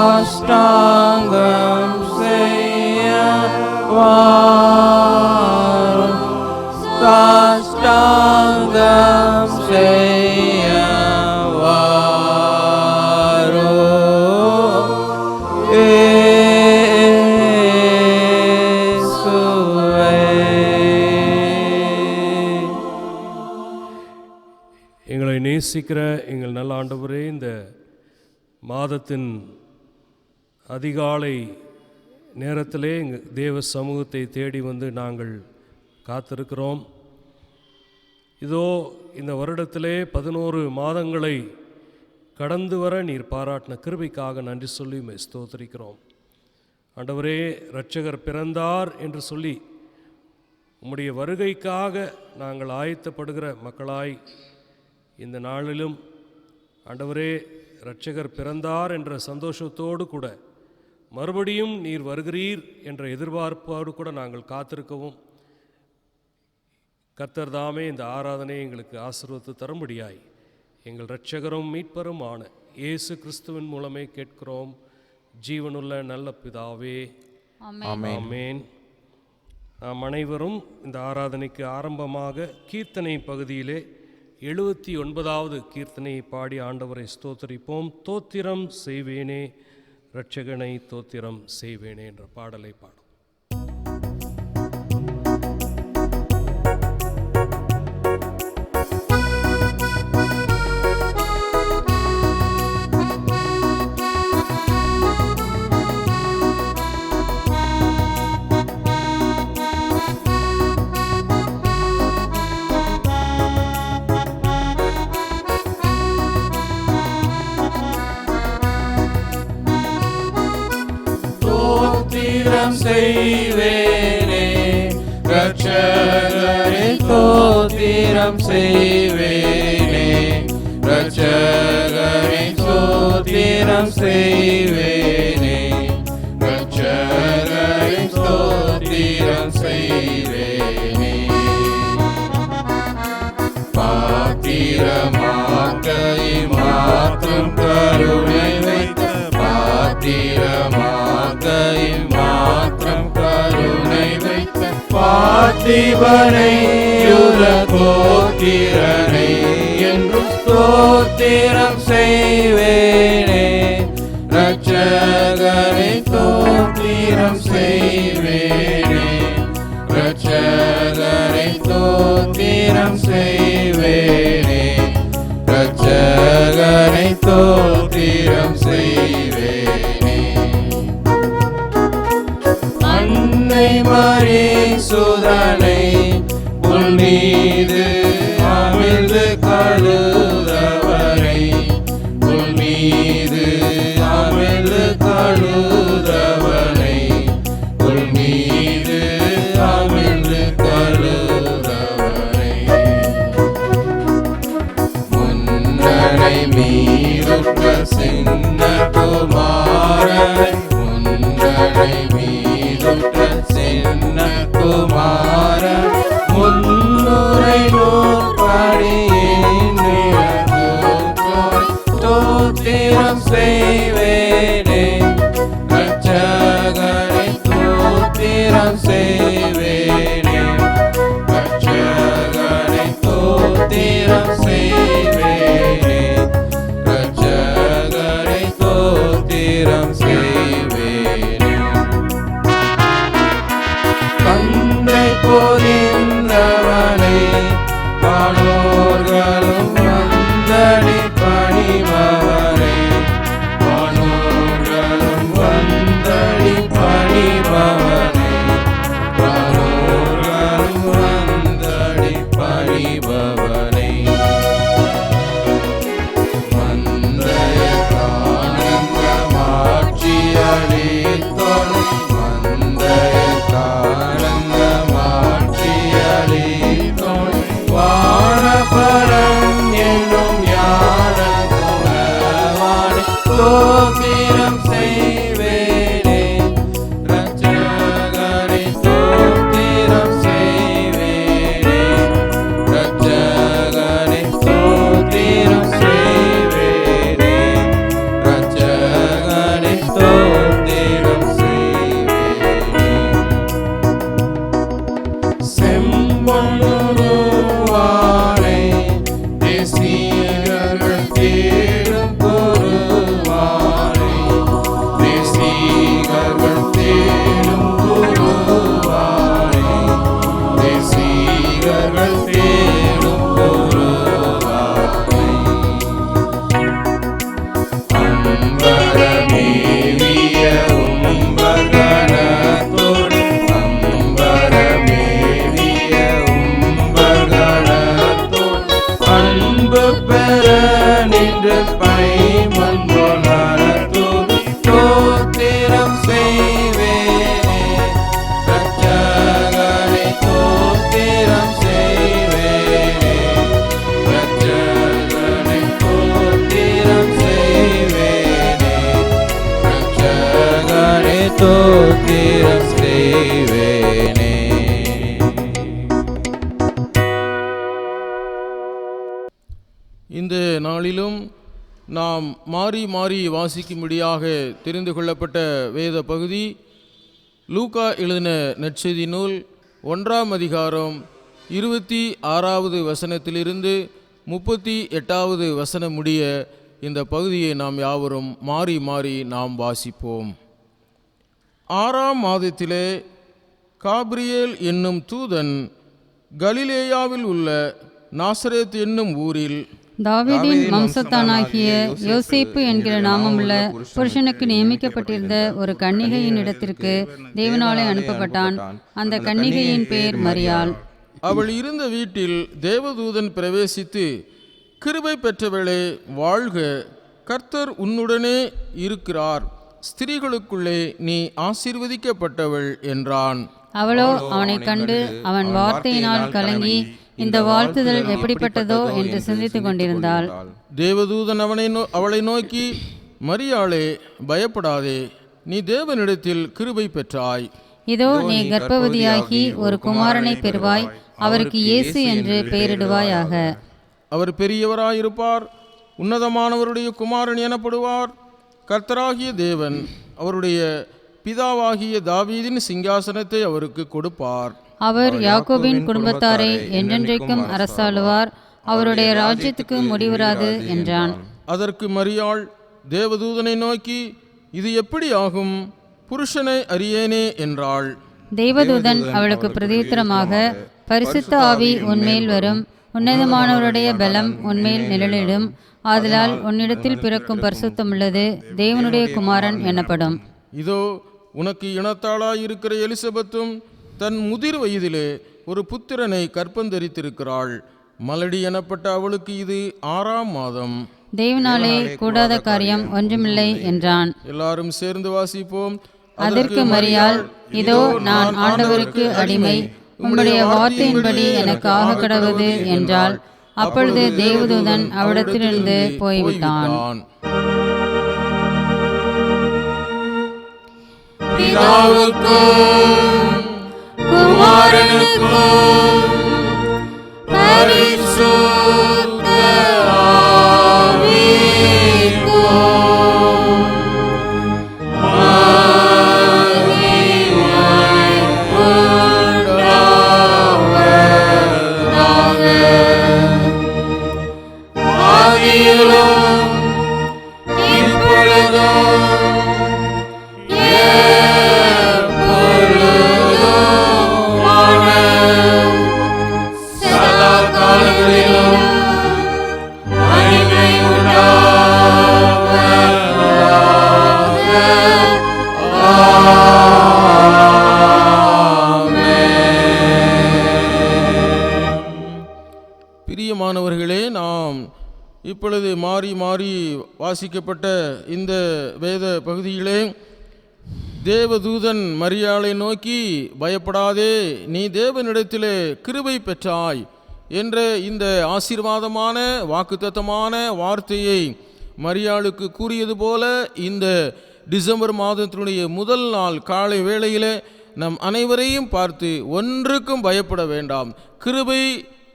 சாஷ்டாங்கம் செய்ய வாரும், சாஷ்டாங்கம் செய்ய வாரும் இயேசுவே. எங்களை நேசிக்கிற எங்கள் நல்ல ஆண்டவரே, இந்த மாதத்தின் அதிகாலை நேரத்திலே எங்கள் தேவ சமூகத்தை தேடி வந்து நாங்கள் காத்திருக்கிறோம். இதோ இந்த வருடத்திலே 11 மாதங்களை கடந்து வர நீர் பாராட்டின கிருபைக்காக நன்றி சொல்லி ஸ்தோத்திரிக்கிறோம். ஆண்டவரே, இரட்சகர் பிறந்தார் என்று சொல்லி உம்முடைய வருகைக்காக நாங்கள் ஆயத்தப்படுகிற மக்களாய் இந்த நாளிலும் ஆண்டவரே, இரட்சகர் பிறந்தார் என்ற சந்தோஷத்தோடு கூட மறுபடியும் நீர் வருகிறீர் என்ற எதிர்பார்ப்போடு கூட நாங்கள் காத்திருக்கவும் கர்த்தர் தாமே இந்த ஆராதனையை எங்களுக்கு ஆசீர்வதித்து தரும்படியாய் எங்கள் இரட்சகரும் மீட்பரும் ஆன இயேசு கிறிஸ்துவின் மூலமே கேட்கிறோம் ஜீவனுள்ள நல்ல பிதாவே, ஆமென். நாம் அனைவரும் இந்த ஆராதனைக்கு ஆரம்பமாக கீர்த்தனை பகுதியிலே 79வது கீர்த்தனையை பாடி ஆண்டவரை ஸ்தோத்திரிப்போம். தோத்திரம் செய்வேனே இரட்சகனை தோத்திரம் செய்வேனே என்ற பாடலை பாடும். தோத்திரம் செய்வேனே இரட்சகரை தோத்திரம் செய்வேனே, இரட்சகரை தோத்திரம் செய்வேனே, இரட்சகரை தோத்திரம் செய்வேனே. பாத்திரமாக்கை மாத்திரம் கருணை வைத்த பாத்திரமாக்கை மாத்திரம் கருணை வைத்த பார்த்திபனை யுல கோத்திரனை என்றும் ஸ்தோத்திரம் செய்வேனே, இரட்சகரை தோத்திரம் செய்வேனே, இரட்சகரை தோத்திரம் செய்வேனே, இரட்சகரை தோத்திரம் செய்வேனே. அன்னை மரி சுதனை உன் மீது அமிழ்ந்து கழுதவரை, உன் மீது அமிழ்ந்து கழுதவனை, உன் மீது அமிழ்ந்து கழுதவரை. முன்னரை மீதுற்ற சின்ன குமாரனை, முன்னரை மீதுற்ற சின்ன குமாரன், முன்னுரை நூற்படியின் தோத்திரம் செய்வேனே, இரட்சகரை தோத்திரம் செய்வேனே, இரட்சகரை தோத்திரம் செய்வேனே, இரட்சகரை தோத்திரம் செய்வேனே. தந்தை போதிந்தவனை வானோர்களும் வந்தடி பணிபவரை, வானோர்களும் வந்தடி பணிபவரை, வானோர்களும் வந்தடி பணிபவரை. மந்தைய காணங்க மாற்ற ஸ்தோத்திரம் செய்வேனே. இந்த நாளிலும் நாம் மாறி மாறி வாசிக்கும்படியாக தெரிந்து கொள்ளப்பட்ட வேத பகுதி லூக்கா எழுதின நற்செய்தி நூல் 1ஆம் அதிகாரம் 26வது வசனத்திலிருந்து 38வது வசனம் முடிய இந்த பகுதியை நாம் யாவரும் மாறி மாறி நாம் வாசிப்போம். 6ஆம் மாதத்திலே காபிரியேல் என்னும் தூதன் கலிலேயாவில் உள்ள நாசரேத் என்னும் ஊரில் தாவீதின் வம்சத்தானாகிய யோசேப்பு என்கிற நாமமுள்ள புருஷனுக்கு நியமிக்கப்பட்டிருந்த ஒரு கன்னிகையின் இடத்திற்கு தேவனாலே அனுப்பப்பட்டான். அந்த கன்னிகையின் பேர் மரியாள். அவள் இருந்த வீட்டில் தேவதூதன் பிரவேசித்து, கிருபை பெற்றவளே வாழ்க, கர்த்தர் உன்னுடனே இருக்கிறார், ஸ்திரீகளுக்குள்ளே நீ ஆசீர்வதிக்கப்பட்டவள் என்றான். அவளோ அவனை கண்டு அவன் வார்த்தையினால் கலங்கி இந்த வாழ்த்துதல் எப்படிப்பட்டதோ என்று சிந்தித்துக் கொண்டிருந்தாள். தேவதூதன் அவளை நோக்கி, மரியாளே பயப்படாதே, நீ தேவனிடத்தில் கிருபை பெற்றாய். இதோ நீ கர்ப்பவதியாகி ஒரு குமாரனை பெறுவாய், அவருக்கு இயேசு என்று பெயரிடுவாயாக. அவர் பெரியவராயிருப்பார், உன்னதமானவருடைய குமாரன் எனப்படுவார். கர்த்தராகிய தேவன் அவருடைய பிதாவாகிய தாவீதின் சிங்காசனத்தை அவருக்கு கொடுப்பார். அவர் யாக்கோபின் குடும்பத்தாரை என்றென்றைக்கும் அரசாளுவார், அவருடைய ராஜ்யத்துக்கு முடிவுறாது என்றான். அதற்கு மரியாள் தேவதூதனை நோக்கி, இது எப்படி ஆகும், புருஷனை அறியேனே என்றாள். தேவதூதன் அவளுக்கு பிரதியுத்தரமாக, பரிசுத்த ஆவி உன்மேல் வரும், உன்னதமானவருடைய பலம் உன்மேல் நிழலிடும், ஆதலால் உன்னிடத்தில் பிறக்கும் பரிசுத்தமுள்ளது தேவனுடைய குமாரன் எனப்படும். இதோ உனக்கு இனத்தாளாயிருக்கிற எலிசபெத்தும் தன் முதிர் வயதிலே ஒரு புத்திரனை கற்பந்தரித்திருக்கிறாள். மலடி எனப்பட்ட அவளுக்கு இது 6ஆம் மாதம். தேவனாலே கூடாத காரியம் ஒன்றுமில்லை என்றான். எல்லாரும் சேர்ந்து வாசிப்போம். அதற்கு மரியாள், இதோ நான் ஆண்டவருக்கு அடிமை, உம்முடைய வார்த்தையின்படி எனக்கு ஆக கடவுது என்றாள். அப்பொழுது தேவதூதன் அவளிடத்திலிருந்து போய்விட்டான். பிதாவுக்கும் குமாரனுக்கும் பரிசுத்த ஆவிக்கும் மகிமை உண்டாவதாக. ஆதியிலும் இப்பொழுதும் பிரியமானவர்களே, நாம் இப்பொழுது மாறி மாறி வாசிக்கப்பட்ட இந்த வேத பகுதியிலே தேவதூதன் மரியாளை நோக்கி, பயப்படாதே, நீ தேவனிடத்திலே கிருபை பெற்றாய் என்ற இந்த ஆசீர்வாதமான வாக்குத்தத்தமான வார்த்தையை மரியாளுக்கு கூறியது போல இந்த டிசம்பர் மாதத்தினுடைய முதல் நாள் காலை வேளையிலே நம் அனைவரையும் பார்த்து, ஒன்றுக்கும் பயப்பட வேண்டாம், கிருபை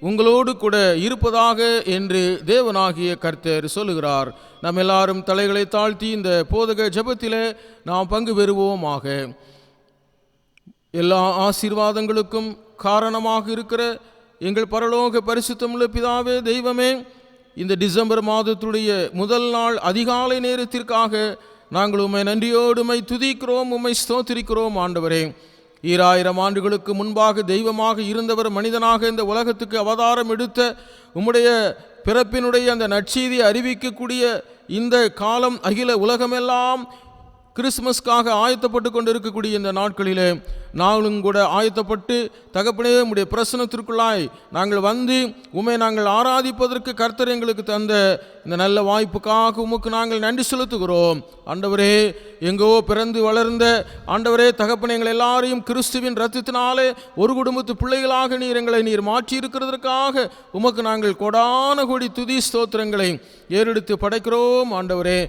உங்களோடு கூட இருப்பதாக என்று தேவனாகிய கர்த்தர் சொல்லுகிறார். நாம் எல்லாரும் தலைகளை தாழ்த்தி இந்த போதக ஜெபத்திலே நாம் பங்கு பெறுவோமாக. எல்லா ஆசீர்வாதங்களுக்கும் காரணமாக இருக்கிற எங்கள் பரலோக பரிசுத்தமுள்ள பிதாவே, தெய்வமே, இந்த டிசம்பர் மாதத்துடைய முதல் நாள் அதிகாலை நேரத்திற்காக நாங்கள் உம்மை நன்றியோடு உம்மை துதிக்கிறோம், உம்மை ஸ்தோத்திரிக்கிறோம். ஆண்டவரே, 2000 ஆண்டுகளுக்கு முன்பாக தெய்வமாக இருந்தவர் மனிதனாக இந்த உலகத்துக்கு அவதாரம் எடுத்த உம்முடைய பிறப்பினுடைய அந்த நற்செய்தியை அறிவிக்கக்கூடிய இந்த காலம், அகில உலகமெல்லாம் கிறிஸ்மஸ்க்காக ஆயத்தப்பட்டு கொண்டிருக்கக்கூடிய இந்த நாட்களிலே நாங்களும் கூட ஆயத்தப்பட்டு தகப்பனே உம்முடைய பிரசன்னத்திற்குள்ளாய் நாங்கள் வந்து உம்மை நாங்கள் ஆராதிப்பதற்கு கர்த்தர் எங்களுக்கு தந்த இந்த நல்ல வாய்ப்புக்காக உமக்கு நாங்கள் நன்றி செலுத்துகிறோம். ஆண்டவரே, எங்கோ பிறந்து வளர்ந்த ஆண்டவரே தகப்பனே, எங்கள் எல்லாரையும் கிறிஸ்துவின் இரத்தத்தினாலே ஒரு குடும்பத்து பிள்ளைகளாக நீர் மாற்றி இருக்கிறதற்காக உமக்கு நாங்கள் கொடான கோடி துதி ஸ்தோத்திரங்களை ஏறெடுத்து படைக்கிறோம். ஆண்டவரே,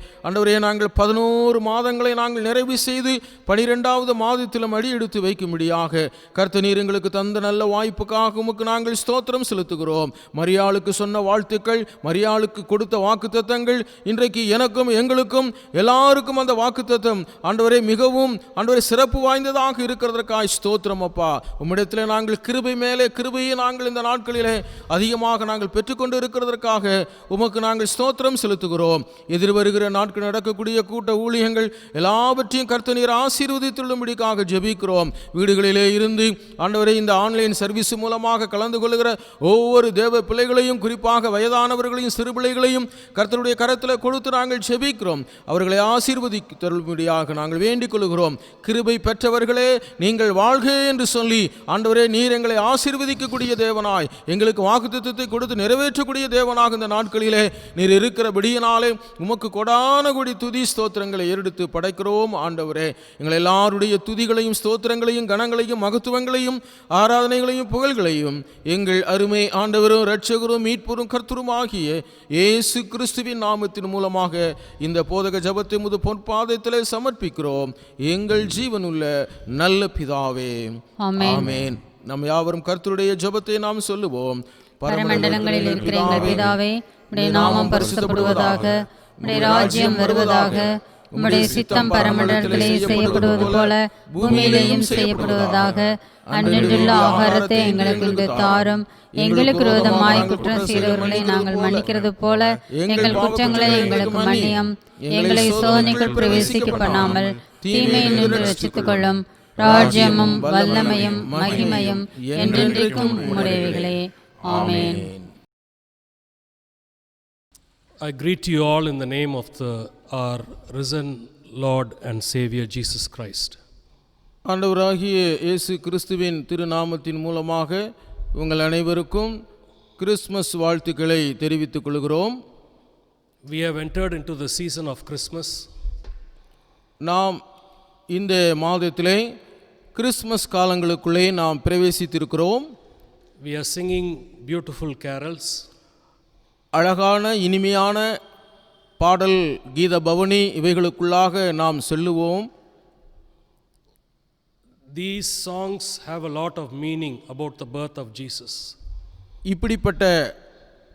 நாங்கள் 11 மாதங்களை நாங்கள் நிறைவு செய்து 12வது மாதத்திலும் அடி எடுத்து வைக்கும்படியாக கர்த்தர் நீர் எங்களுக்கு தந்த நல்ல வாய்ப்புக்காக உமக்கு நாங்கள் ஸ்தோத்திரம் செலுத்துகிறோம். மரியாளுக்கு சொன்ன வாழ்த்துக்கள், மரியாளுக்கு கொடுத்த வாக்குத்தத்தங்கள் இன்றைக்கு எனக்கும் எங்களுக்கும் எல்லாருக்கும் அந்த வாக்குத்தத்தம் ஆண்டவரே மிகவும் ஆண்டவரே சிறப்பு வாய்ந்ததாக இருக்கிறதற்காக ஸ்தோத்திரம். அப்பா, உம்மிடத்தில் நாங்கள் கிருபை மேலே கிருபையை நாங்கள் இந்த நாட்களிலே அதிகமாக நாங்கள் பெற்றுக்கொண்டு இருக்கிறதற்காக உமக்கு நாங்கள் ஸ்தோத்திரம் செலுத்துகிறோம். எதிர்வருகிற நாட்கள் நடக்கக்கூடிய கூட்ட ஊழியங்கள் எல்லாவற்றையும் கர்த்தர் நீர் ஆசீர்வதித்துள்ளும்படிக்காக ஜெபிக்கிறோம். வீடுகளிலே இருந்து ஆண்டவரே இந்த ஆன்லைன் சர்வீஸ் மூலமாக கலந்து கொள்ளுகிற ஒவ்வொரு தேவ பிள்ளைகளையும், குறிப்பாக வயதானவர்களையும் சிறு பிள்ளைகளையும் கர்த்தருடைய கரத்தில் கொடுத்து நாங்கள் ஜெபிக்கிறோம். அவர்களை ஆசீர்வதித்தருளும்படியாக நாங்கள் வேண்டிக் கொள்கிறோம். கிருபை பெற்றவர்களே நீங்கள் வாழ்க என்று சொல்லி ஆண்டவரே நீர் எங்களை ஆசீர்வதிக்கக்கூடிய தேவனாய், எங்களுக்கு வாக்குத்தத்தத்தை கொடுத்து நிறைவேற்றக்கூடிய தேவனாக இந்த நாட்களிலே நீர் இருக்கிறபடியினாலே உமக்கு கொடான கொடி துதி ஸ்தோத்திரங்களை ஏறெடுத்து படைக்கிறோம். ஆண்டவரே, எங்கள் எல்லாருடைய துதிகளையும் ஸ்தோத்திரங்களையும் கனங்களையும் மகத்துவங்களையும் ஆராதனைகளையும் புகழ்களையும் எங்கள் அருமை ஆண்டவரும் இரட்சகரும் மீட்பரும் கர்த்தரும் ஆகிய இயேசு கிறிஸ்துவின் நாமத்தின் மூலமாக இந்த போதக ஜெபத்தை முது பொற்பாதத்திலே சமர்ப்பிக்கிறோம். எங்கள் ஜீவனுள்ள நல்ல பிதாவே, ஆமென். நாம் யாவரும் கர்த்தருடைய ஜெபத்தை நாம் சொல்லுவோம். பரமண்டலங்களில் இருக்கிற எங்கள் பிதாவே, உம்முடைய நாமம் பரிசுத்தப்படுவதாக, உம்முடைய ராஜ்யம் வருவதாக, உம்முடைய சித்தம் பரமண்டலத்திலே செய்யப்படுவது போல பூமியிலேயும் செய்யப்படுவதாக. அன்றையுள்ள ஆகாரத்தை எங்களுக்கு இன்று தாரும். எங்களுக்கு விரோதமாய் குற்றம் செய்தவர்களை நாங்கள் மன்னிக்கிறது போல எங்கள் குற்றங்களை எங்களுக்கு மன்னியும். எங்களை சோதனைக்குள் பிரவேசிக்க பண்ணாமல் தீமையை நின்று ரட்சித்துக் கொள்ளும். ராஜ்யமும் வல்லமையும் மகிமையும் என்றென்றைக்கும் உம்முடையவைகளே. ஆமென். I greet you all in the name of our risen Lord and Savior Jesus Christ. ஆண்டவராகிய இயேசு கிறிஸ்துவின் திருநாமத்தின் மூலமாக உங்கள் அனைவருக்கும் கிறிஸ்மஸ் வாழ்த்துக்களை தெரிவித்துக் கொள்கிறோம். We have entered into the season of Christmas. நாம் இந்த மாதத்திலே கிறிஸ்மஸ் காலங்களுக்குள்ளே நாம் பிரவேசித்திருக்கிறோம். We are singing beautiful carols. அழகான இனிமையான பாடல் கீத பவனி இவைகளுக்குள்ளாக நாம் செல்லுவோம். These songs have a lot of meaning about the birth of Jesus. இப்படிப்பட்ட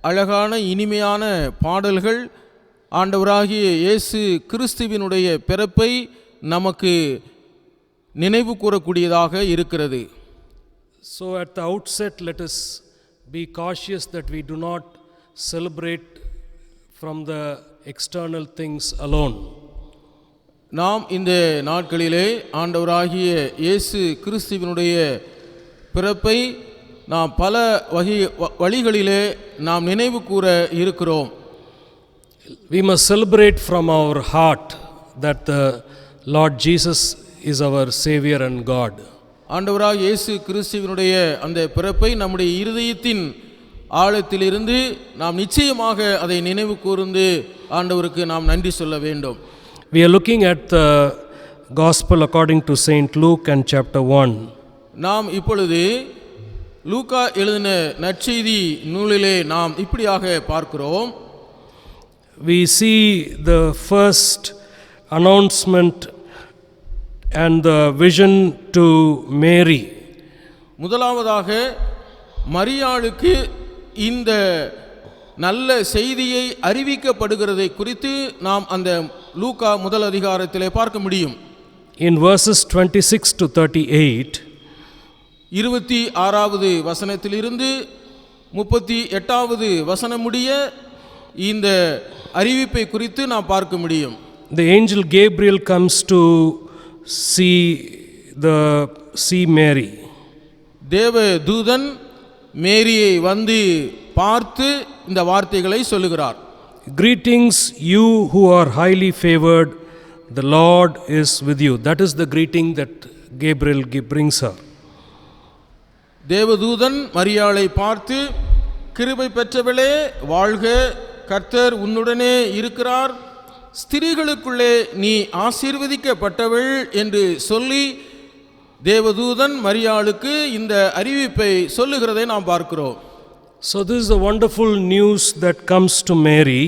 அழகான இனிமையான பாடல்கள் ஆண்டவராகிய இயேசு கிறிஸ்துவினுடைய பிறப்பை நமக்கு நினைவு கூறக்கூடியதாக இருக்கிறது. So at the outset, let us be cautious that we do not celebrate from the external things alone. நாம் இந்த நாட்களிலே ஆண்டவராகிய இயேசு கிறிஸ்துவினுடைய பிறப்பை நாம் பல வழிகளிலே நாம் நினைவு கூற இருக்கிறோம். We must celebrate from our heart that the Lord Jesus is our Savior and God. ஆண்டவராகிய இயேசு கிறிஸ்துவினுடைய அந்த பிறப்பை நம்முடைய இருதயத்தின் ஆழத்திலிருந்து நாம் நிச்சயமாக அதை நினைவு கூர்ந்து ஆண்டவருக்கு நாம் நன்றி சொல்ல வேண்டும். We are looking at the Gospel according to Saint Luke and chapter 1. நாம் இப்பொழுது லூக்கா எழுதின நற்செய்தி நூலிலே நாம் இப்படியாக பார்க்கிறோம். We see the first announcement and the vision to Mary. முதலாவதாக மரியாளுக்கு இந்த நல்ல செய்தியை அறிவிக்கப்படுகிறதை குறித்து நாம் அந்த லூக்கா முதல் அதிகாரத்திலே பார்க்க முடியும். In verses 26 to 38, 26வது வசனத்திலிருந்து 38வது வசனம் முடிய இந்த அறிவிப்பை குறித்து நாம் பார்க்க முடியும். The angel Gabriel comes to see Mary. தேவ தூதன் மேரியை வந்து பார்த்து இந்த வார்த்தைகளை சொல்லுகிறார். Greetings, you who are highly favored, the Lord is with you. That is the greeting that Gabriel brings her. தேவதூதன் மரியாளை பார்த்து, கிருபை பெற்றவளே வாழ்க, கர்த்தர் உன்னுடனே இருக்கிறார், ஸ்திரீகளுக்குள்ளே நீ ஆசீர்வதிக்கப்பட்டவள் என்று சொல்லி தேவதூதன் மரியாளுக்கு இந்த அறிவிப்பை சொல்லுகிறதை நாம் பார்க்கிறோம். So this is a wonderful news that comes to Mary.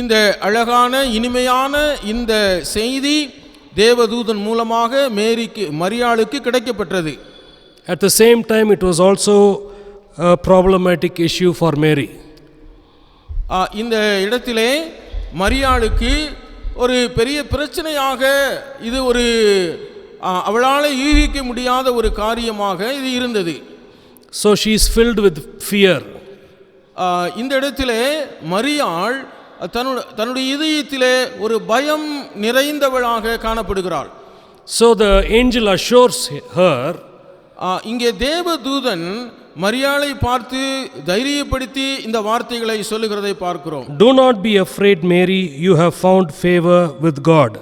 இந்த அழகான இனிமையான இந்த செய்தி தேவதூதன் மூலமாக மரியாளுக்கு கிடைக்கப்பட்டது. At the same time, it was also a problematic issue for Mary. இந்த இடத்திலே மரியாளுக்கு ஒரு பெரிய பிரச்சனையாக, இது ஒரு அவளால் யூகிக்க முடியாத ஒரு காரியமாக இது இருந்தது. So she is filled with fear. இந்த இடத்திலே மரியாள் தன்னுடைய இதயத்திலே ஒரு பயம் நிறைந்தவளாக காணப்படுகிறாள். So the angel assures her, இங்கே தேவதூதன் மரியாளை பார்த்து தைரியப்படுத்தி இந்த வார்த்தைகளை சொல்லுகிறதை பார்க்கிறோம். Do not be afraid, Mary, you have found favor with God.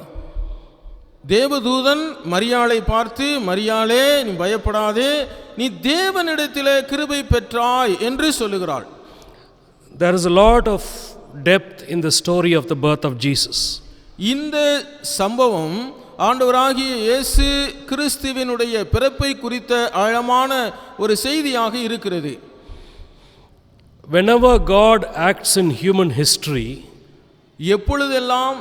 தேவதூதன் மரியாளை பார்த்து, மரியாளே நீ பயப்படாதே, நீ தேவனிடத்திலே கிருபை பெற்றாய் என்று சொல்லுகிறாள். There is a lot of depth in the story of the birth of Jesus. இந்த சம்பவம் ஆண்டவராகிய இயேசு கிறிஸ்துவினுடைய பிறப்பை குறித்த ஆழமான ஒரு செய்தியாக இருக்கிறது. Whenever God acts in human history, எப்பொழுதெல்லாம்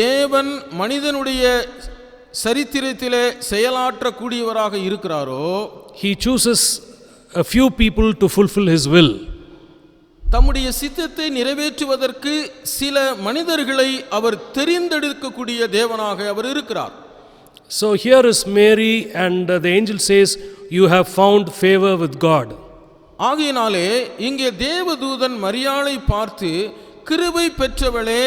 தேவன் மனிதனுடைய சரித்திரத்திலே செயலாற்றக்கூடியவராக இருக்கிறாரோ, he chooses a few people to fulfill his will. தம்முடைய சித்தத்தை நிறைவேற்றுவதற்கு சில மனிதர்களை அவர் தெரிந்தெடுக்கக்கூடிய தேவனாக அவர் இருக்கிறார். So here is Mary, and the angel says, you have found favor with God. ஆகையினாலே இங்கே தேவதூதன் மரியாளை பார்த்து, கிருபை பெற்றவளே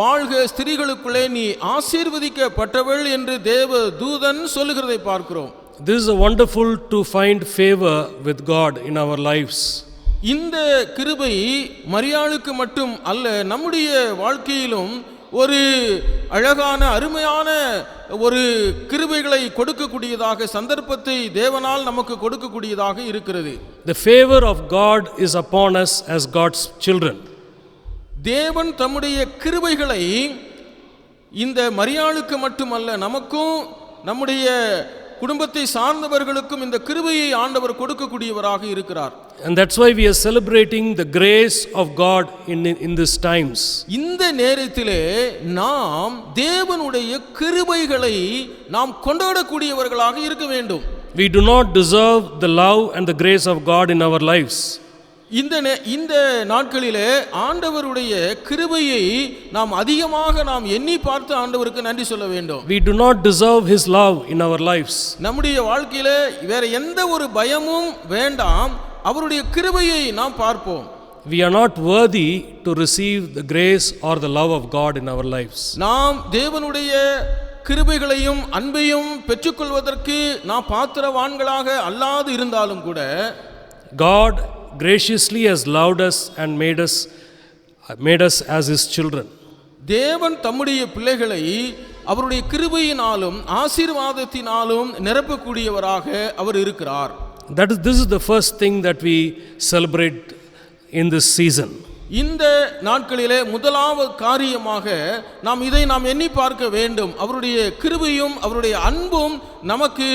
வாழ்க, ஸ்திரீகளுக்குள்ளே நீ ஆசீர்வதிக்கப்பட்டவள் என்று தேவதூதன் சொல்லுகிறதை பார்க்கிறோம். This is a wonderful to find favor with God in our lives. இந்த கிருபை மரியாளுக்கு மட்டும் அல்ல, நம்முடைய வாழ்க்கையிலும் ஒரு அழகான அருமையான ஒரு கிருபைகளை கொடுக்கக்கூடியதாக, சந்தர்ப்பத்தை தேவனால் நமக்கு கொடுக்கக்கூடியதாக இருக்கிறது. The favor of God is upon us as God's children. தேவன் தம்முடைய கிருபைகளை இந்த மரியாளுக்கு மட்டுமல்ல, நமக்கும் நம்முடைய குடும்பத்தை சார்ந்தவர்களுக்கும் இந்த கிருபையை ஆண்டவர் கொடுக்கக்கூடியவராக இருக்கிறார். And that's why we are celebrating the grace of God in these times. இந்த நேரத்திலே நாம் தேவனுடைய கிருபைகளை நாம் கொண்டாடக்கூடியவர்களாக இருக்க வேண்டும். We do not deserve the love and the grace of God in our lives. இந்த நாட்களிலே ஆண்டவருடைய கிருபையை நாம் அதிகமாக நாம் எண்ணி பார்த்து ஆண்டவருக்கு நன்றி சொல்ல வேண்டும். We do not deserve his love in our lives. நம்முடைய வாழ்க்கையிலே வேற எந்த ஒரு பயமும் வேண்டாம், அவருடைய கிருபையை நாம் பார்ப்போம். We are not worthy to receive the grace or the love of God in our lives. நாம் தேவனுடைய கிருபைகளையும் அன்பையும் பெற்றுக்கொள்வதற்கு நாம் பாத்திரவான்களாக அல்லாது இருந்தாலும் கூட, God graciously has loved us and made us as his children. தேவன் தம்முடைய பிள்ளைகளை அவருடைய கிருபையினாலும் ஆசீர்வாதத்தினாலும் நிரப்பக்கூடியவராக அவர் இருக்கிறார். This is the first thing that we celebrate in this season. இந்த நாட்களிலே முதலாவது காரியமாக நாம் எண்ணி பார்க்க வேண்டும், அவருடைய கிருபையும் அவருடைய அன்பும் நமக்கு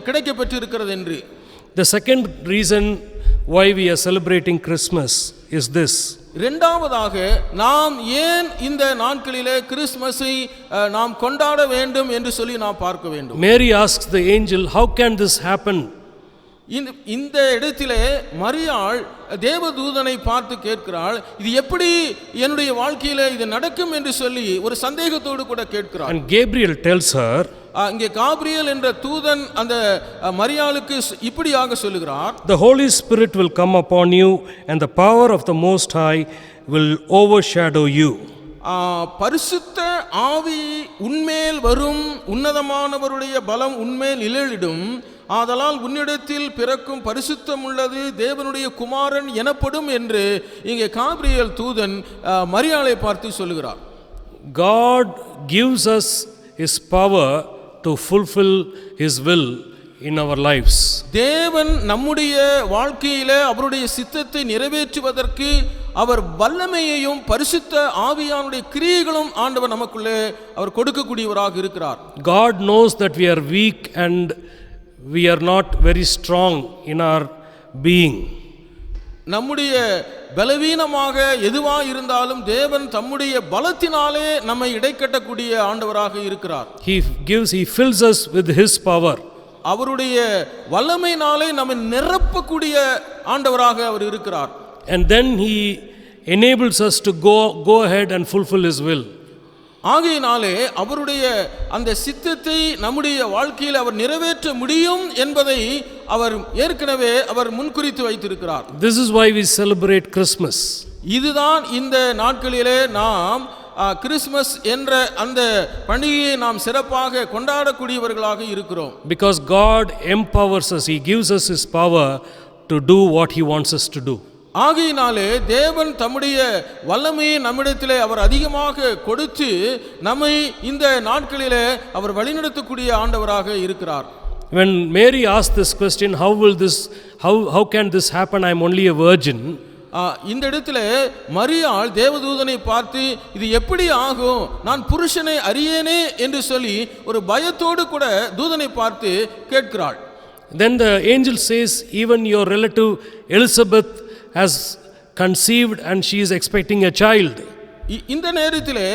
கிடைக்கப்பட்டிருக்கிறது என்று. The second reason why we are celebrating Christmas is this. இரண்டாவதாக நாம் ஏன் இந்த நாட்களிலே கிறிஸ்மஸை நாம் கொண்டாட வேண்டும் என்று சொல்லி நாம் பார்க்க வேண்டும். Mary asks the angel, how can this happen? இந்த இடத்திலே மரியாள் தேவதூதனை பார்த்து கேட்கிறாள், இது எப்படி என்னுடைய வாழ்க்கையில இது நடக்கும் என்று சொல்லி ஒரு சந்தேகத்தோடு கூட கேட்கிறாள். And Gabriel tells her, இங்கே காபிரியல் என்ற தூதன் அந்த மரியாளுக்கு இப்படியாக சொல்லுகிறார், the Holy Spirit will come upon you and the power of the Most High will overshadow you. பரிசுத்த ஆவி உன்மேல் வரும், உன்னதமானவருடைய பலம் உன்மேல் நிழலிடும், ஆதலால் உன்னிடத்தில் பிறக்கும் பரிசுத்தம் உள்ளது தேவனுடைய குமாரன் எனப்படும் என்று இங்கே காபிரியல் தூதன் மரியாளை பார்த்து சொல்லுகிறார். God gives us his power to fulfill His will in our lives. தேவன் நம்முடைய வாழ்க்கையிலே அவருடைய சித்தத்தை நிறைவேற்றுவதற்கு அவர் வல்லமையையும் பரிசுத்த ஆவியானுடைய கிரியைகளும் ஆண்டவர் நமக்குள்ளே அவர் கொடுக்கக்கூடியவராக இருக்கிறார். God knows that we are weak and we are not very strong in our being. நம்முடைய பலவீனமாக எதுவாக இருந்தாலும் தேவன் தம்முடைய பலத்தினாலே நம்மை இடைக்கட்டக்கூடிய ஆண்டவராக இருக்கிறார். He fills us with His power. அவருடைய வல்லமையினாலே நம்மை நிரப்பக்கூடிய ஆண்டவராக அவர் இருக்கிறார். And then He enables us to go ahead and fulfill His will. ஆகையினாலே அவருடைய அந்த சித்தத்தை நம்முடைய வாழ்க்கையில் அவர் நிறைவேற்ற முடியும் என்பதை அவர் ஏற்கனவே அவர் முன்குறித்து வைத்திருக்கிறார். This is why we celebrate Christmas. இதுதான் இந்த நாட்களிலே நாம் கிறிஸ்மஸ் என்ற அந்த பண்டிகையை நாம் சிறப்பாக கொண்டாடக்கூடியவர்களாக இருக்கிறோம். Because God empowers us, He gives us His power to do what He wants us to do. ஆகையினாலே தேவன் தம்முடைய வல்லமையை நம்மிடத்திலே அவர் அதிகமாக கொடுத்து நம்மை இந்த நாட்களிலே அவர் வழிநடத்தக்கூடிய ஆண்டவராக இருக்கிறார். When Mary asked this question, how can this happen? I am only a virgin. இந்த இடத்துல மரியாள் தேவதூதனை பார்த்து இது எப்படி ஆகும், நான் புருஷனை அறியேனே என்று சொல்லி ஒரு பயத்தோடு கூட தூதனை பார்த்து கேட்கிறாள். Then the angel says, even your relative Elizabeth has conceived and she is expecting a child. இந்த நேரத்திலே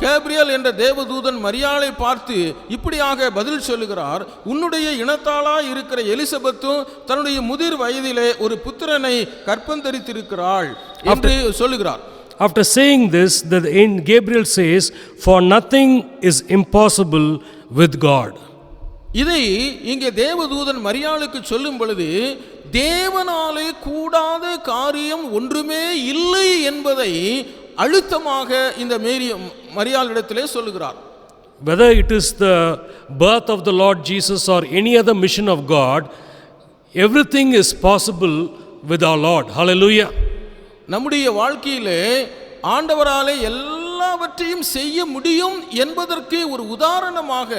கேப்ரியல் என்ற தேவதூதன் மரியாளை பார்த்து இப்படியாக பதில் சொல்லுகிறார், உன்னுடைய இனத்தாளாய் இருக்கிற எலிசபெத்தும் தன்னுடைய முதிர் வயதிலே ஒரு புத்திரனை கற்பந்தரித்திருக்கிறாள் என்று சொல்லுகிறார். After saying this, the Gabriel says, for nothing is impossible with God. இதை இங்கே தேவதூதன் மரியாளுக்கு சொல்லும் பொழுது தேவனாலே கூடாத காரியம் ஒன்றுமே இல்லை என்பதை அழுத்தமாக இந்த மரியாளிடத்திலே சொல்லுகிறார். Whether it is the birth of the Lord Jesus or any other mission of God, everything is possible with our Lord. Hallelujah. நம்முடைய வாழ்க்கையிலே ஆண்டவராலே எல்லாவற்றையும் செய்ய முடியும் என்பதற்கு ஒரு உதாரணமாக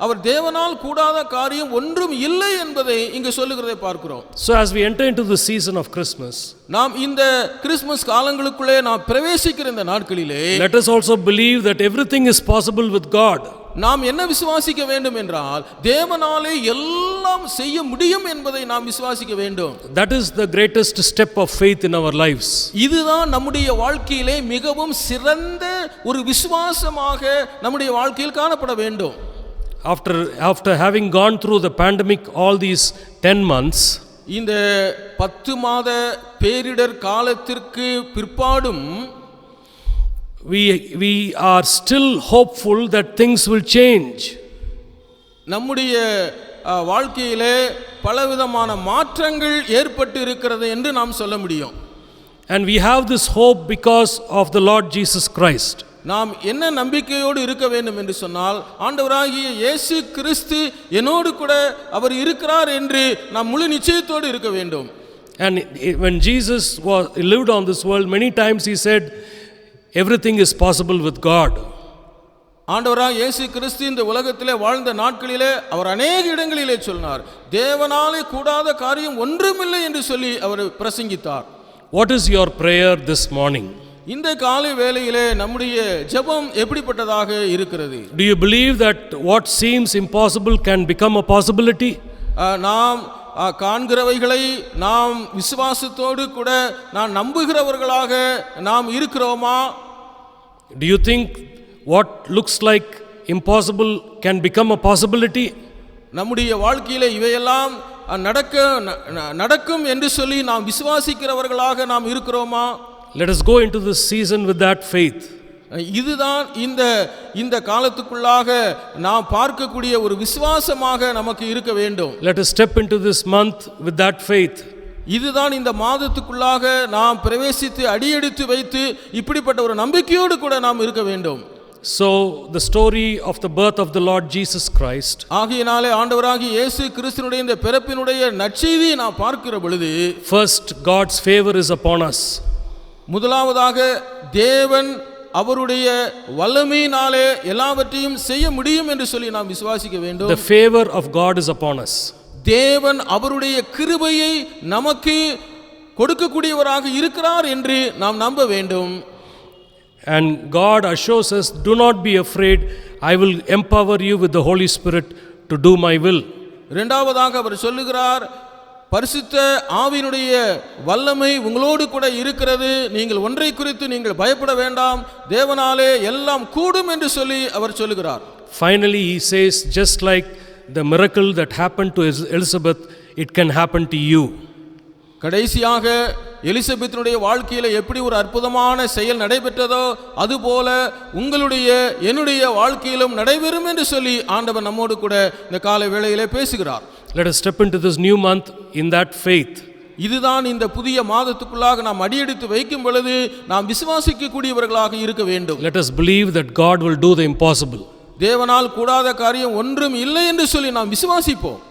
அவர் தேவனால் கூடாத காரியம் ஒன்றும் இல்லை என்பதை இங்கு சொல்லுகிறதை பார்க்கிறோம். So as we enter into the season of Christmas, நாம் இந்த கிறிஸ்மஸ் காலங்களுக்குள்ளே நாம் பிரவேசிக்கிற இந்த நாட்களிலே let us also believe that everything is possible with God. நாம் என்ன விசுவாசிக்க வேண்டும் என்றால் தேவனாலே எல்லாம் செய்ய முடியும் என்பதை நாம் விசுவாசிக்க வேண்டும். That is the greatest step of faith in our lives. இதுதான் நம்முடைய வாழ்க்கையிலே மிகவும் சிறந்த ஒரு விசுவாசமாக நம்முடைய வாழ்க்கையில் காணப்பட வேண்டும். After having gone through the pandemic all these 10 months, இந்த 10 மாத பேரிடர் காலத்திற்கு பிற்பாடும் we are still hopeful that things will change. நம்முடைய வாழ்க்கையிலே பலவிதமான மாற்றங்கள் ஏற்பட்டு இருக்கிறது என்று நாம் சொல்ல முடியும். And we have this hope because of the Lord Jesus Christ. நாம் என்ன நம்பிக்கையோடு இருக்க வேண்டும் என்று சொன்னால் ஆண்டவராகிய இயேசு கிறிஸ்து என்னோடு கூட அவர் இருக்கிறார் என்று நாம் முழு நிச்சயத்தோடு இருக்க வேண்டும். And when Jesus lived on this world, many times he said everything is possible with God. ஆண்டவராகிய இயேசு கிறிஸ்து இந்த உலகத்திலே வாழ்ந்த நாட்களிலே அவர் அநேக இடங்களிலே சொன்னார், தேவனாலே கூடாத காரியம் ஒன்றுமில்லை என்று சொல்லி அவர் பிரசங்கித்தார். What is your prayer this morning? இந்த காலை வேளையிலே நம்முடைய ஜெபம் எப்படிப்பட்டதாக இருக்கிறது? Do you believe that what seems impossible can become a possibility? நாம் காண்கிறவைகளை நாம் விசுவாசத்தோடு கூட நாம் நம்புகிறவர்களாக நாம் இருக்கிறோமா? Do you think what looks like impossible can become a possibility? நம்முடைய வாழ்க்கையிலே இவையெல்லாம் நடக்கும் என்று சொல்லி நாம் விசுவாசிக்கிறவர்களாக நாம் இருக்கிறோமா? Let us go into this season with that faith. இதுதான் இந்த காலத்துக்குள்ளாக நாம் பார்க்கக்கூடிய ஒரு விசுவாசமாக நமக்கு இருக்க வேண்டும். Let us step into this month with that faith. இதுதான் இந்த மாதத்துக்குள்ளாக நாம் பிரவேசித்து அடியெடுத்து வைத்து இப்படிப்பட்ட ஒரு நம்பிக்கையோடு கூட நாம் இருக்க வேண்டும். So the story of the birth of the Lord Jesus Christ, ஆகையினாலே ஆண்டவராகிய இயேசு கிறிஸ்துவினுடைய இந்த பிறப்பினுடைய நற்செய்தியை நாம் பார்க்கிற பொழுது, first God's favor is upon us. முதலாவதாக தேவன் அவருடைய வல்லமையினாலே எல்லாவற்றையும் செய்ய முடியும் என்று சொல்லி நாம் விசுவாசிக்க வேண்டும். The favor of God is upon us. தேவன் அவருடைய கிருபையை நமக்கு கொடுக்கக்கூடியவராக இருக்கிறார் என்று நாம் நம்ப வேண்டும். And God assures us, do not be afraid, I will empower you with the Holy Spirit to do my will. இரண்டாவதாக அவர் சொல்லுகிறார், பரிசுத்த ஆவியினுடைய வல்லமை உங்களோடு கூட இருக்கிறது, நீங்கள் ஒன்றை குறித்து நீங்கள் பயப்பட வேண்டாம், தேவனாலே எல்லாம் கூடும் என்று சொல்லி அவர் சொல்லுகிறார். Finally he says, just like the miracle that happened to Elizabeth, it can happen to you. கடைசியாக எலிசபெத்தினுடைய வாழ்க்கையில எப்படி ஒரு அற்புதமான செயல் நடைபெற்றதோ அதுபோல உங்களுடைய என்னுடைய வாழ்க்கையிலும் நடைபெறும் என்று சொல்லி ஆண்டவர் நம்மோடு கூட இந்த காலை வேளையிலே பேசுகிறார். Let us step into this new month in that faith. இதுதான் இந்த புதிய மாதத்துக்குள்ளாக நாம் அடியெடுத்து வைக்கும் பொழுது நாம் விசுவாசிக்க கூடியவர்களாக இருக்க வேண்டும். Let us believe that God will do the impossible. தேவனால் கூடாத காரியம் ஒன்றும் இல்லை என்று சொல்லி நாம் விசுவாசிப்போம்.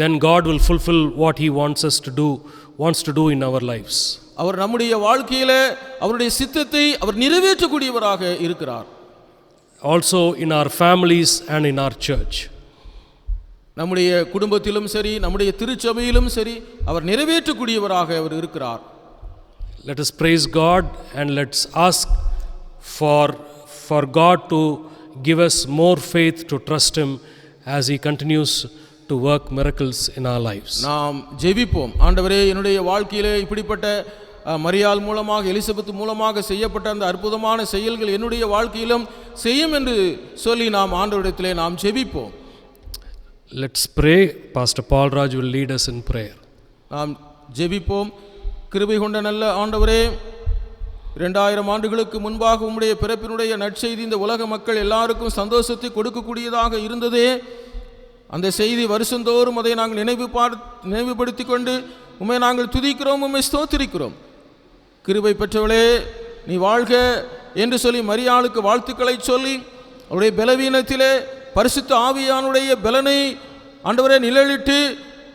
Then God will fulfill what he wants to do in our lives. அவர் நம்முடைய வாழ்க்கையிலே அவருடைய சித்தத்தை அவர் நிறைவேற்றக்கூடியவராக இருக்கிறார். Also in our families and in our church. நம்முடைய குடும்பத்திலும் சரி நம்முடைய திருச்சபையிலும் சரி அவர் நிறைவேற்றக்கூடியவராக அவர் இருக்கிறார். Let us praise God and let's ask for God to give us more faith to trust him as he continues to work miracles in our lives. நாம் ஜெபிப்போம். ஆண்டவரே, என்னுடைய வாழ்க்கையிலே இப்படிப்பட்ட மரியாள் மூலமாக எலிசபெத் மூலமாக செய்யப்பட்ட அந்த அற்புதமான செயல்கள் என்னுடைய வாழ்க்கையிலும் செய்யும் என்று சொல்லி நாம் ஆண்டவரிடத்திலே நாம் ஜெபிப்போம். Let's pray. Pastor Paul Raj will lead us in prayer. நாம் ஜெபிப்போம். கிருபை கொண்ட நல்ல ஆண்டவரே, 2000 ஆண்டுகளுக்கு முன்பாக உம்முடைய பிறப்பினுடைய நற்செய்தி இந்த உலக மக்கள் எல்லாருக்கும் சந்தோஷத்தை கொடுக்கக்கூடியதாக இருந்ததே, அந்த செய்தி வருஷந்தோறும் அதை நாங்கள் நினைவுபடுத்தி கொண்டு உம்மை நாங்கள் துதிக்கிறோம், உம்மை ஸ்தோத்திரிக்கிறோம். கிருபை பெற்றவளே, நீ வாழ்க என்று சொல்லி மரியாளுக்கு வாழ்த்துக்களை சொல்லி அவருடைய பலவீனத்திலே பரிசுத்த ஆவியானுடைய பலனை ஆண்டவரே நிழலிட்டு,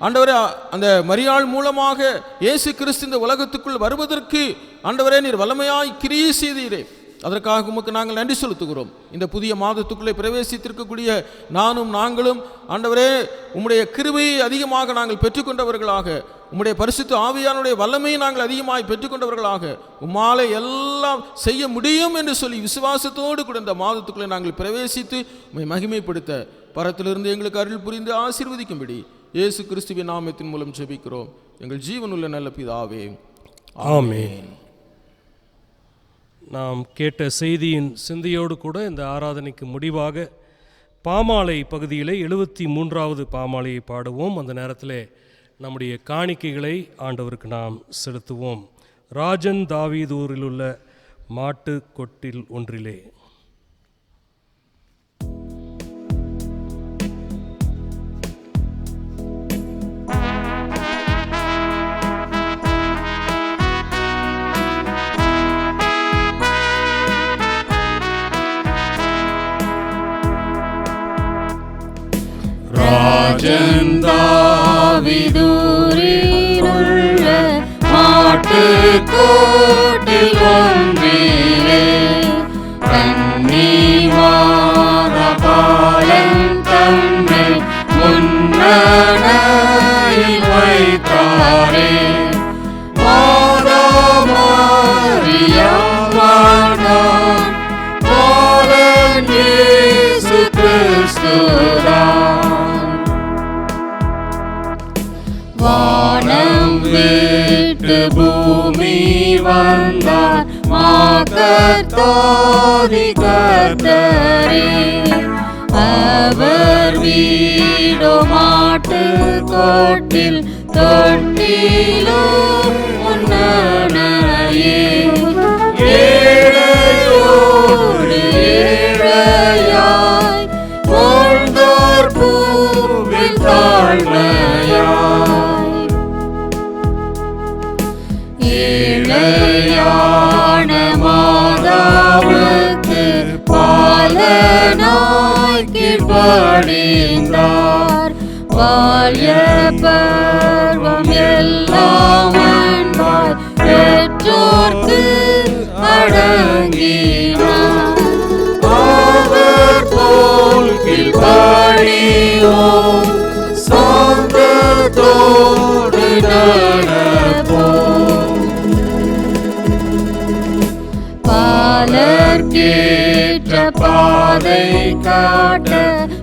ஆண்டவரே அந்த மரியாள் மூலமாக இயேசு கிறிஸ்து இந்த உலகத்துக்குள் வருவதற்கு ஆண்டவரே நீர் வல்லமையாய் கிரியை செய்தீரே, அதற்காக உமக்கு நாங்கள் நன்றி செலுத்துகிறோம். இந்த புதிய மாதத்துக்குள்ளே பிரவேசித்திருக்கக்கூடிய நாங்களும் ஆண்டவரே உம்முடைய கிருபையை அதிகமாக நாங்கள் பெற்றுக்கொண்டவர்களாக, உம்முடைய பரிசுத்த ஆவியானுடைய வல்லமையை நாங்கள் அதிகமாக பெற்றுக்கொண்டவர்களாக, உம்மாலே எல்லாம் செய்ய முடியும் என்று சொல்லி விசுவாசத்தோடு கூட இந்த மாதத்துக்குள்ளே நாங்கள் பிரவேசித்து உம்மை மகிமைப்படுத்த பரத்திலிருந்து எங்களுக்கு அருள் புரிந்து ஆசீர்வதிக்கும்படி இயேசு கிறிஸ்துவின் நாமத்தின் மூலம் ஜெபிக்கிறோம் எங்கள் ஜீவனுள்ள நல்ல பிதாவே, ஆமென். நாம் கேட்ட செய்தியின் சிந்தையோடு கூட இந்த ஆராதனைக்கு முடிவாக பாமாலை பகுதியிலே 73வது பாமாலையை பாடுவோம். அந்த நேரத்தில் நம்முடைய காணிக்கைகளை ஆண்டவருக்கு நாம் செலுத்துவோம். ராஜன் தாவீதூரில் உள்ள மாட்டு கொட்டில் ஒன்றிலே. ராஜன் தாவீதூரில் உள்ள மாட்டுக்கோட்டில் ஒன்றிலே கன்னிமாரபாலன் தன்னை முன்னணியில் வைத்தாரே. மாதா மரியாள் வாழ்ந்தார், பாலன் இயேசு கிறிஸ்துதான். வானம் விட்டு பூமி வந்தார் மாகர்த்தாதி கர்த்தரே. அவர் வீடோ மாட்டு கொட்டில் தொட்டிலோ முன்னணையே. ஏழையோடு ஏழையாய் வாழ்ந்தார் பூவில் தாழ்மையாய். ஏழையான மாதாவுக்கு பாலனாய் கீழ்ப்படிந்தார். பால்ய பருவம் எல்லாம் அன்பாய் பெற்றோர்க்கு வணங்கினார். அவர் போல் கீழ்ப்படியோம், சாந்தத்தோடு நடப்போம். பாலர்க்கேற்ற பாதை காட்ட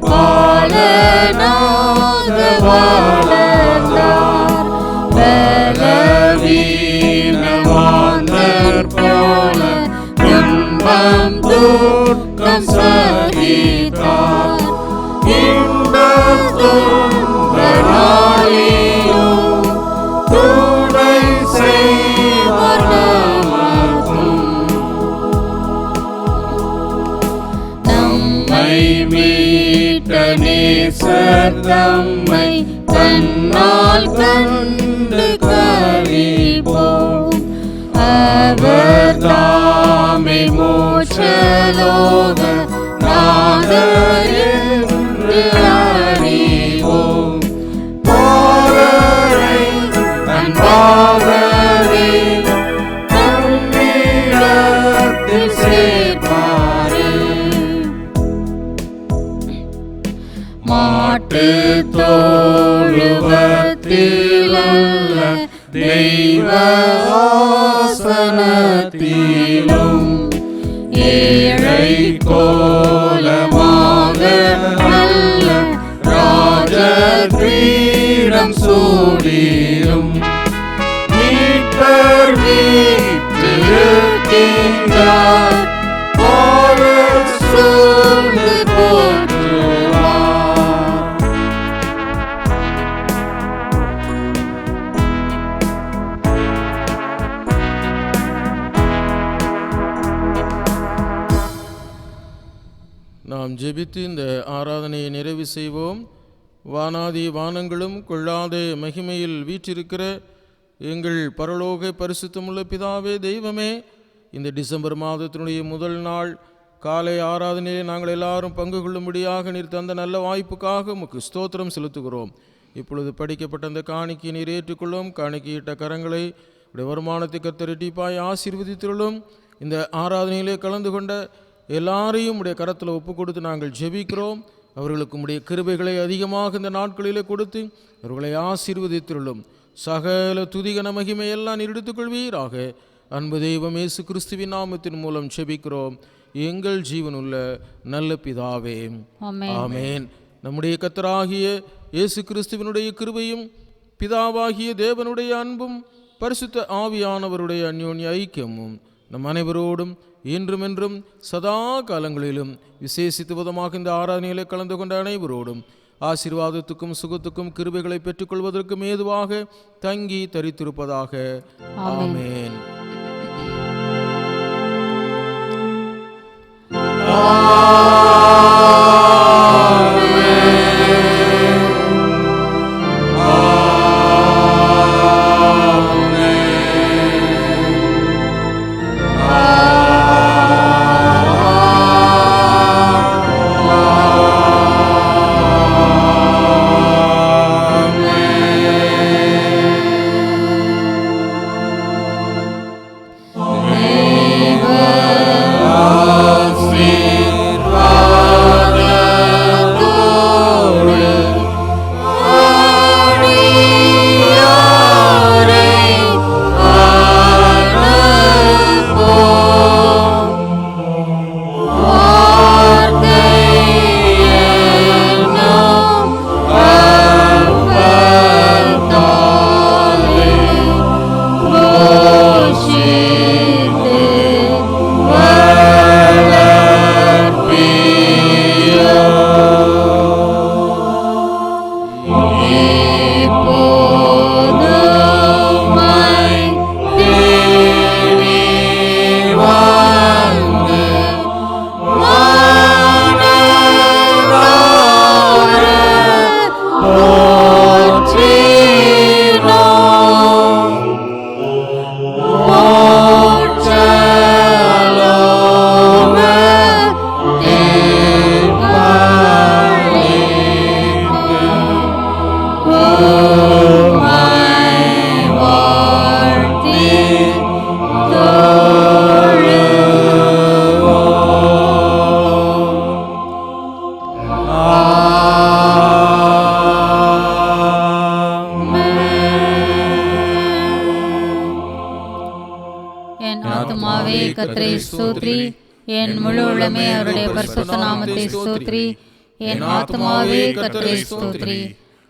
பாலனாக வளர்ந்தார். பலவீனமாந்தர் போல துன்பம் துக்கம் சகித்தார். இன்பத் துன்ப நாளிலும் துணை செய்வார் நமக்கும். நம்மை மீட்ட நேசர் தம்மை கண்ணால் கண்டு கழிப்போம். அவர் தாமே மோட்சலோக நாதர் என்று அறிவோம். பாலரை அன்பாகவே தம்மிடத்தில் சேர்ப்பாரே. மாட்டு தொழுவத்திலுள்ள தெய்வ ஆசனத்திலும் ஏழை கோலமாக நல்ல ராஜகிரீடம் சூடியும் மீட்பர் வீற்றிருக்கின்றார். பாலர் சூழ்ந்து போற்றுவார். நாம் ஜெபித்து இந்த ஆராதனையை நிறைவு செய்வோம். வானாதி வானங்களும் கொள்ளாத மகிமையில் வீற்றிருக்கிற எங்கள் பரலோக பரிசுத்தமுள்ள பிதாவே தெய்வமே, இந்த டிசம்பர் மாதத்தினுடைய முதல் நாள் காலை ஆராதனையை நாங்கள் எல்லாரும் பங்கு கொள்ளும்படியாக நீர் தந்த நல்ல வாய்ப்புக்காக உமக்கு ஸ்தோத்திரம் செலுத்துகிறோம். இப்பொழுது படிக்கப்பட்ட அந்த காணிக்கை நீர் ஏற்றுக்கொள்ளும். காணிக்கையிட்ட கரங்களை உடைய வருமானத்தை கர்த்தர் இரட்டிப்பாய் ஆசீர்வதித்துள்ளும். இந்த ஆராதனையிலே கலந்து கொண்ட எல்லாரையும் உடைய கரத்தில் ஒப்பு கொடுத்து நாங்கள் ஜெபிக்கிறோம். அவர்களுக்கு உடைய கிருபைகளை அதிகமாக இந்த நாட்களிலே கொடுத்து அவர்களை ஆசீர்வதித்துள்ளும். சகல துதிகன மகிமையெல்லாம் நீர் எடுத்துக்கொள்வீராக. அன்பு தெய்வம் இயேசு கிறிஸ்துவின் நாமத்தின் மூலம் ஜெபிக்கிறோம் எங்கள் ஜீவனுள்ள நல்ல பிதாவே, ஆமென். நம்முடைய கர்த்தராகிய இயேசு கிறிஸ்துவினுடைய கிருபையும் பிதாவாகிய தேவனுடைய அன்பும் பரிசுத்த ஆவியானவருடைய அந்யோன்ய ஐக்கியமும் நம் அனைவரோடும் என்றுமென்றும் சதா காலங்களிலும் விசேஷித்த விதமாக இந்த ஆராதனையிலே கலந்து கொண்ட அனைவரோடும் ஆசீர்வாதத்துக்கும் சுகத்துக்கும் கிருபைகளை பெற்றுக்கொள்வதற்கும் ஏதுவாக தங்கி தரித்திருப்பதாக. ஆமென். ஆசீர்வாதம் என் ஆத்துமாவே கர்த்தரை ஸ்தோத்ரி, என் முழு உள்ளமே அவருடைய பரிசுத்த நாமத்தை ஸ்தோத்ரி. என் ஆத்துமாவே கர்த்தரை ஸ்தோத்ரி,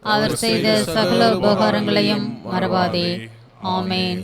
அவர் செய்த சகல உபகாரங்களையும் மறவாதே. ஆமென்.